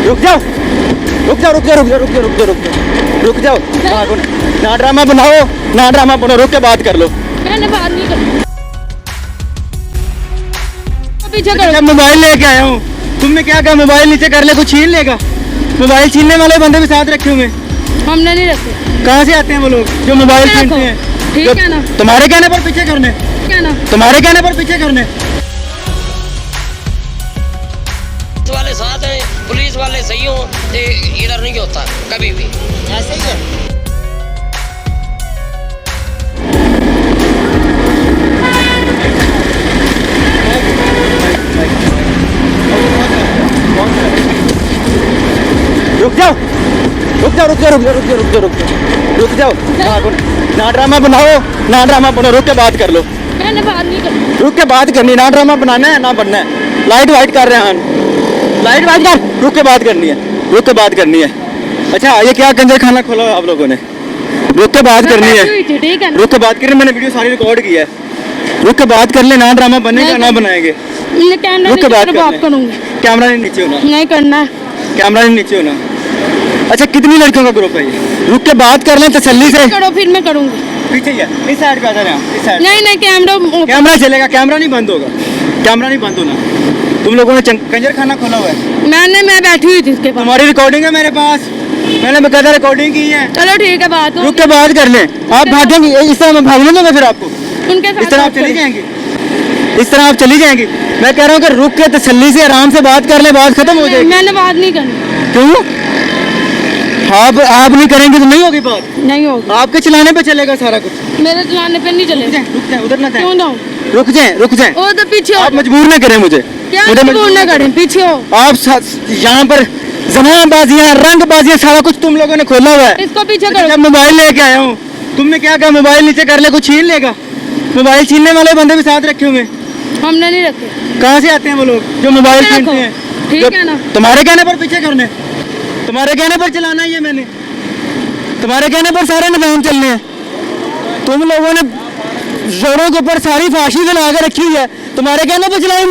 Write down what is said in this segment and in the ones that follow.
रुक जाओ रुक जाओ रुक जाओ रुक जाओ रुक जाओ रुक जाओ रुक जाओ ना ड्रामा बनाओ ना ड्रामा बनाओ, रुक के बात कर लो। मैंने बात नहीं करी। पीछे मैं करो। मोबाइल लेके आया हूँ, तुमने क्या कहा मोबाइल नीचे कर ले, कुछ छीन लेगा? मोबाइल छीनने वाले बंदे भी साथ रखे हुए हैं। हमने नहीं रखे। कहाँ से आते हैं वो लोग जो मोबाइल छीनते हैं? ठीक है ना, तुम्हारे कहने पर पीछे करने, ठीक है ना। तुम्हारे कहने पर पीछे करने। वाले साथ हैं, पुलिस वाले सही हो, इधर नहीं होता कभी भी, ऐसे ही है। रुक जाओ रुक जाओ रुक जाओ रुक जाओ रुक जाओ रुक जाओ रुक जाओ ना ड्रामा बनाओ ना ड्रामा बनाओ, रुक के बात कर लो। मैंने बात नहीं करी। रुक के बात करनी, ना ड्रामा बनाना है ना बनना है। लाइट वाइट कर रहे हैं, लाइट वाइट कर, रुक के बात करनी है, रुक के बात करनी है। अच्छा ये क्या कंजर खाना खोला आप लोगों ने? रुक के बात करनी है, ठीक है ना। रुक के बात करनी, मैंने वीडियो सारी रिकॉर्ड की है। रुक के बात कर ले, ना ड्रामा बनेगा ना बनाएंगे। कैमरा रुक के बात बात करूंगी। कैमरा नहीं नीचे होना, नहीं करना। कैमरा नहीं नीचे होना। अच्छा कितनी लड़कियों का ग्रुप है ये? रुक के बात कर लें तसल्ली से। करो फिर मैं करूंगी। पीछे ही है, इस साइड पे आ जाना, इस साइड। नहीं नहीं कैमरा कैमरा चलेगा, कैमरा नहीं बंद होगा, कैमरा नहीं बंद होना। तुम लोगों ने कंजर खाना खोला हुआ है। मैं बैठी हुई थी इसके पास। तुम्हारी रिकॉर्डिंग है मेरे पास, मैंने बकायदा रिकॉर्डिंग की है। चलो ठीक है, बात रुक के बात कर ले। आप भागेंगे इस तरह, मैं भागने दूंगा फिर आपको? उनके साथ इस तरह आप चली जाएंगी, इस तरह आप चली जाएंगी। मैं कह रहा हूँ कि रुक के तसल्ली से आराम से बात कर ले, बात खत्म हो जाएगी। मैंने बात नहीं करनी। क्यों? आप नहीं करेंगे तो नहीं होगी बात, नहीं होगा। आपके चलाने पे चलेगा सारा कुछ। मेरे चलाने पे नहीं चलेगा। रुक जाए, उधर ना क्यों जाए, ना? रुक जाए रुक जाए। ओ तो पीछे हो। आप मजबूर ना करें मुझे, क्या मुझे मजबूर ना करें? पीछे हो। आप यहाँ पर जमाबाजियाँ रंगबाजियाँ सारा कुछ तुम लोगों ने खोला हुआ है। इसको पीछे करो। जब मोबाइल लेके आया हूँ, तुमने क्या कहा मोबाइल नीचे कर ले, कुछ छीन लेगा? मोबाइल छीनने वाले बंदे भी साथ रखे हुए हैं। हमने नहीं रखे। कहाँ से आते हैं वो लोग जो मोबाइल छीनते हैं? ठीक है ना। तुम्हारे कहने पर पीछे करने, तुम्हारे कहने पर चलाना ही है मैंने, तुम्हारे कहने पर सारे निजाम चलने हैं। तुम लोगों ने जोरों के ऊपर सारी फांसी लगा के रखी हुई है, तुम्हारे कहने पर चलाऊं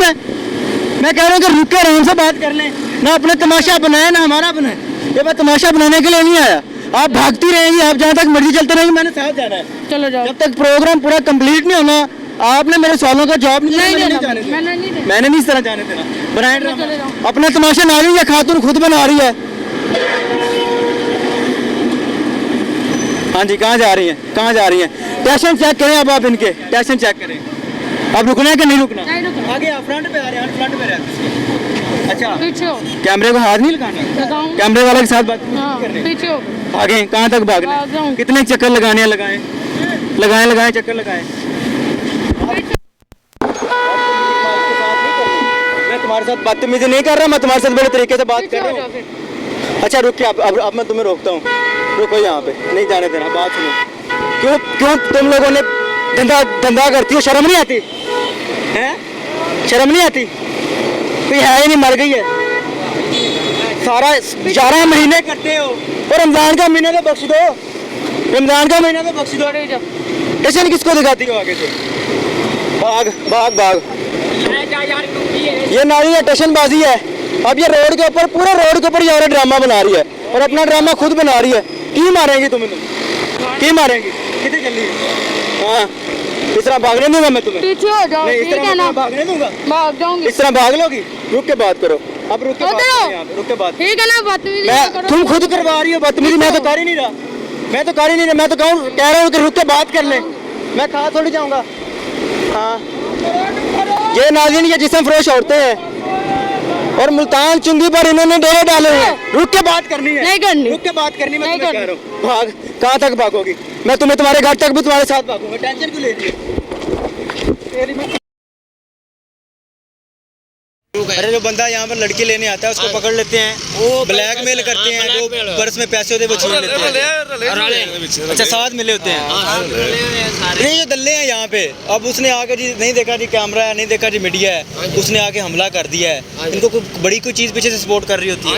मैं कह रहा हूँ कि रुक के आराम से बात कर लें, ना अपना तमाशा बनाए ना हमारा बनाए। ये मैं तमाशा बनाने के लिए नहीं आया। आप भागती रहेंगी, आप जहाँ तक मर्जी चलते रहेंगे, मैंने साथ जाना है। चलो जाओ। जब तक प्रोग्राम पूरा कंप्लीट नहीं होना, आपने मेरे सवालों का जवाब नहीं नहीं जाने देना। देना। मैंने मैंने नहीं इस तरह जाने देना। बनाए ड्रामा। चले जाओ। अपना तमाशा ना रही है, खातून खुद बना रही है। हाँ जी, कहाँ जा रही हैं, कहाँ जा रही हैं? टेंशन चेक करें अब, आप इनके टेंशन चेक करें। अब रुकना है कि नहीं रुकना? नहीं रुकना। आगे आप फ्रंट पे आ रहे हैं, फ्रंट पे रहते हैं। अच्छा पीछे हो। कैमरे को हाथ नहीं लगाना, लगाऊं। कैमरे वाले के साथ बात हाँ, नहीं करनी। पीछे हो। आगे कहाँ तक भाग भागना? जाऊं। कितने चक्कर लगाने हैं? लगाएं लगाएं लगाएं, चक्कर लगाएं। मैं तुम्हारे साथ बदतमीजी नहीं कर रहा, मैं तुम्हारे साथ बड़े तरीके से बात कर रहा हूँ। अच्छा रुकिए, अब मैं तुम्हें रोकता हूँ। रुको यहाँ पे, नहीं जाने देना। बात सुनो, क्यों क्यों तुम लोगों ने धंधा करती हो? शर्म नहीं आती हैं? शर्म नहीं आती? कोई है ही नहीं, मर गई है। सारा 11 महीने करते हो, और रमजान का महीना तो बख्श दो, रमजान का महीना तो बख्श दो। टेंशन किसको दिखाती हो आगे से? भाग भाग भाग, ये नारी है, टेंशनबाजी है। अब ये रोड के ऊपर, पूरे रोड के ऊपर ये औरत ड्रामा बना रही है, और अपना ड्रामा खुद बना रही है। की मारेंगी तुम्हें? की मारेंगी? कितनी जल्दी? हाँ, इस तरह भागने दूंगा मैं तुम्हें? पीछे हो जाओ। नहीं, इस ठीक तरह है ना। मैं भागने दूंगा? भाग जाऊंगी। इस तरह भाग लोगी? रुक के बात करो, अब रुक के बात करो यहाँ पे, रुक के बात। ठीक है ना, बदतमीजी ना मैं, करो। तुम खुद करवा रही हो बदतमीजी, मैं तो कर ही नहीं रहा, मैं तो कर ही नहीं रहा। मैं तो कह रहा हूँ कि रुक के बात कर ले, मैं कहाँ थोड़ी जाऊँगा। हाँ, ये नाज़रीन, ये जिस्म फरोश औरतें हैं, और मुल्तान चुंगी पर इन्होंने डेरे डाले हुए हैं। रुक के बात करनी है, नहीं करनी। रुक के बात करनी, मैं नहीं तुम्हें कह करनी। रहा हूँ। भाग, कहाँ तक भागोगी? मैं तुम्हें तुम्हारे घर तक भी तुम्हारे साथ भागूंगा, टेंशन क्यों ले रही है? अरे जो बंदा यहाँ पर लड़की लेने आता है, उसको पकड़ लेते हैं, ब्लैकमेल करते हैं, जो पर्स में पैसे होते हैं वो छीन लेते हैं। अच्छा, साथ मिले होते हैं। नहीं, जो दल्ले हैं यहाँ पे, अब उसने आके जी नहीं देखा जी कैमरा है, नहीं देखा जी मीडिया है, उसने आके हमला कर दिया है। इनको बड़ी कोई चीज़ पीछे से सपोर्ट कर रही होती है।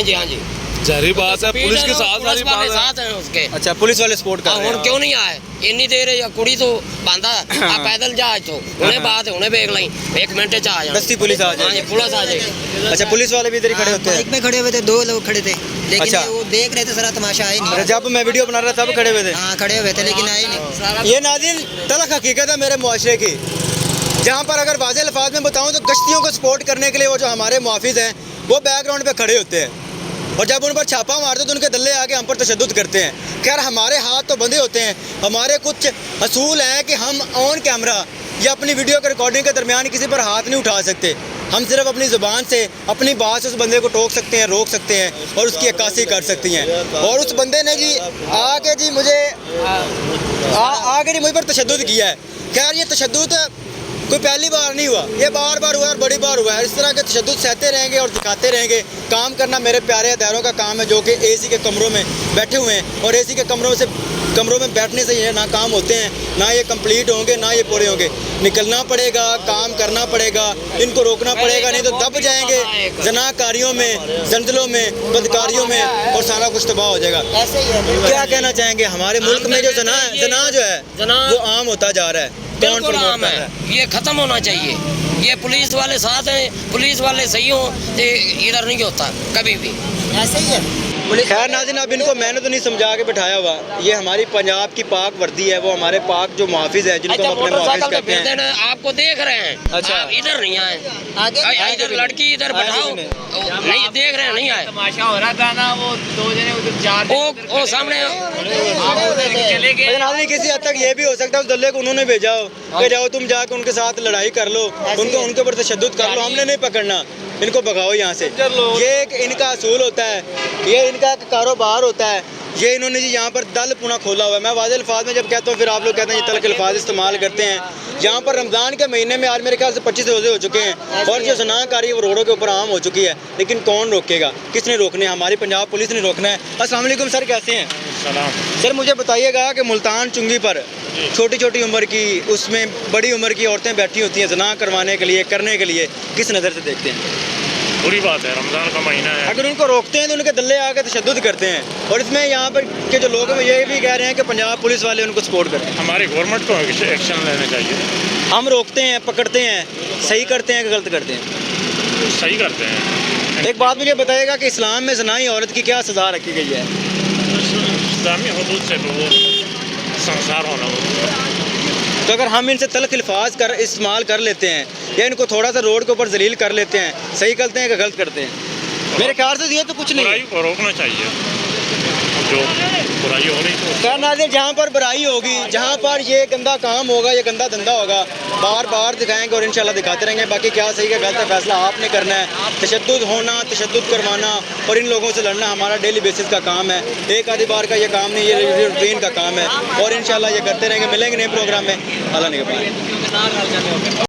जाहिर बात है पुलिस के साथ सारी पुलिस वाले बात है। साथ हैं उसके अच्छा पुलिस वाले सपोर्ट कर रहे ਹੁਣ हैं ਕਿਉਂ ਨਹੀਂ ਆਏ ਇੰਨੀ ਦੇਰ ਕੁੜੀ ਤੋਂ ਬੰਦਾ ਆ ਪੈਦਲ ਜਹਾਜ਼ ਤੋਂ ਹੁਣੇ ਬਾਤ ਹੁਣੇ ਵੇਖ ਲਈ 1 ਮਿੰਟ ਚ ਆ ਜਾਣਾ दस्ती पुलिस आ हाँ जी जाएगी पुलिस आ जाएगी अच्छा पुलिस वाले भी इधर ही खड़े होते बाइक हैं में खड़े हुए थे, 2 लोग खड़े थे, लेकिन अच्छा। वो देख रहे थे, सारा तमाशा आए अच्छा, नहीं। जब मैं वीडियो बना रहा था तब खड़े हुए थे हाँ खड़े हुए थे लेकिन आए नहीं। ये नाज़रीन तलख हकीकत है मेरे मुआशरे की, जहाँ पर अगर वाज़ेह अल्फाज में बताऊँ तो गश्तियों को सपोर्ट करने के लिए वो जो हमारे मुहाफिज हैं वो बैकग्राउंड पे खड़े होते हैं और जब उन पर छापा मारते तो उनके दल्ले आके हम पर तशद्दुद करते हैं। खैर हमारे हाथ तो बंधे होते हैं, हमारे कुछ असूल हैं कि हम ऑन कैमरा या अपनी वीडियो के रिकॉर्डिंग के दरमियान किसी पर हाथ नहीं उठा सकते। हम सिर्फ अपनी ज़ुबान से अपनी बात से उस बंदे को टोक सकते हैं, रोक सकते हैं और उसकी अक्कासी कर सकती हैं। और उस बंदे ने जी आके जी मुझे आके जी मुझ पर तशद्दुद किया है। खैर ये तशद्दुद कोई पहली बार नहीं हुआ, ये बार बार हुआ और बड़ी बार हुआ है। इस तरह के तशद्दुद सहते रहेंगे और दिखाते रहेंगे। काम करना मेरे प्यारे अदारों का काम है जो कि एसी के कमरों में बैठे हुए हैं और एसी के कमरों में बैठने से ये ना काम होते हैं, ना ये कंप्लीट होंगे, ना ये पूरे होंगे। निकलना पड़ेगा, काम करना पड़ेगा, इनको रोकना पड़ेगा, नहीं तो दब जाएंगे जनाकारियों में, जंजलों में, बदकारियों में और सारा कुछ तबाह हो जाएगा। ऐसे ही है। क्या कहना चाहेंगे हमारे मुल्क में जो जना जो है जना वो आम होता जा रहा है, कौन बिल्कुल प्रमोट आम कर रहा है, ये खत्म होना चाहिए। ये पुलिस वाले साथ हैं, पुलिस वाले सही हो तो इधर नहीं होता कभी भी। ऐसे ही है। खैर नाज़रीन अब इनको मैंने तो नहीं समझा के बिठाया हुआ, ये हमारी पंजाब की पाक वर्दी है, वो हमारे पाक जो मुहाफिज है जिनको हम अपने मुहाफिज कहते हैं। फिरते हैं, आपको देख रहे हैं। अच्छा। आप इधर नहीं आए, आगे इधर लड़की इधर बैठाओ, नहीं देख रहे हैं, नहीं आए। तमाशा हो रहा था ना, वो 2 जने उधर 4 वो सामने चले गए। लेकिन नाज़रीन किसी हद तक ये भी हो सकता है उस दल्ले को उन्होंने भेजा हो कि जाओ तुम जाके उनके साथ लड़ाई कर लो, उनके ऊपर तशद्दुद कर लो, हमने नहीं पकड़ना, इनको भगाओ यहाँ से। ये एक इनका असूल होता है, ये इनका कारोबार होता है। ये इन्होंने जी यहाँ पर दल पुना खोला हुआ है। मैं वाज़ेह अल्फाज में जब कहता हूँ फिर आप लोग कहते हैं ये तल्ख अल्फाज इस्तेमाल करते हैं। यहाँ पर रमज़ान के महीने में आज मेरे ख्याल से 25 रोज़े हो चुके हैं और जो जनाकारी है वो रोडों के ऊपर आम हो चुकी है, लेकिन कौन रोकेगा, किसने रोकने? हमारी पंजाब पुलिस ने रोकना है। अस्सलाम वालेकुम सर, कैसे हैं? सर मुझे बताइएगा कि मुल्तान चुंगी पर छोटी छोटी उम्र की, उसमें बड़ी उम्र की औरतें बैठी होती हैं जना करवाने के लिए, करने के लिए, किस नज़र से देखते हैं? बुरी बात है, रमज़ान का महीना है। अगर उनको रोकते हैं तो उनके दल्ले आकर तशद्दुद करते हैं और इसमें यहाँ पर के जो लोग हैं वो ये भी कह रहे हैं कि पंजाब पुलिस वाले उनको सपोर्ट करते हैं। हमारी गवर्नमेंट को एक्शन लेना चाहिए। हम रोकते हैं, पकड़ते हैं, सही करते हैं कि गलत करते हैं? सही करते हैं। एक बात मुझे बताइएगा कि इस्लाम में ज़नाई औरत की क्या सज़ा रखी गई है? इस्लामी हदूद से तो वो संसार होना हो। तो अगर हम इनसे तल्ख अल्फाज कर इस्तेमाल कर लेते हैं या इनको थोड़ा सा रोड के ऊपर जलील कर लेते हैं, सही करते हैं कि गलत करते हैं? मेरे ख्याल से ये तो कुछ नहीं बुराई है। को रोकना चाहिए, जो बुराई हो रही तो खैर नाज़रीन जहाँ पर बुराई होगी, जहाँ पर ये गंदा काम होगा, ये गंदा धंधा होगा, बार बार दिखाएंगे और इंशाल्लाह दिखाते रहेंगे। बाकी क्या सही है गलत है फैसला आपने करना है। तशद्दुद होना, तशद्दुद करवाना और इन लोगों से लड़ना हमारा डेली बेसिस का काम है, एक आधी बार का ये काम नहीं, ये रूटीन का काम है और इंशाल्लाह ये करते रहेंगे। मिलेंगे नए प्रोग्राम में, अल्लाह ने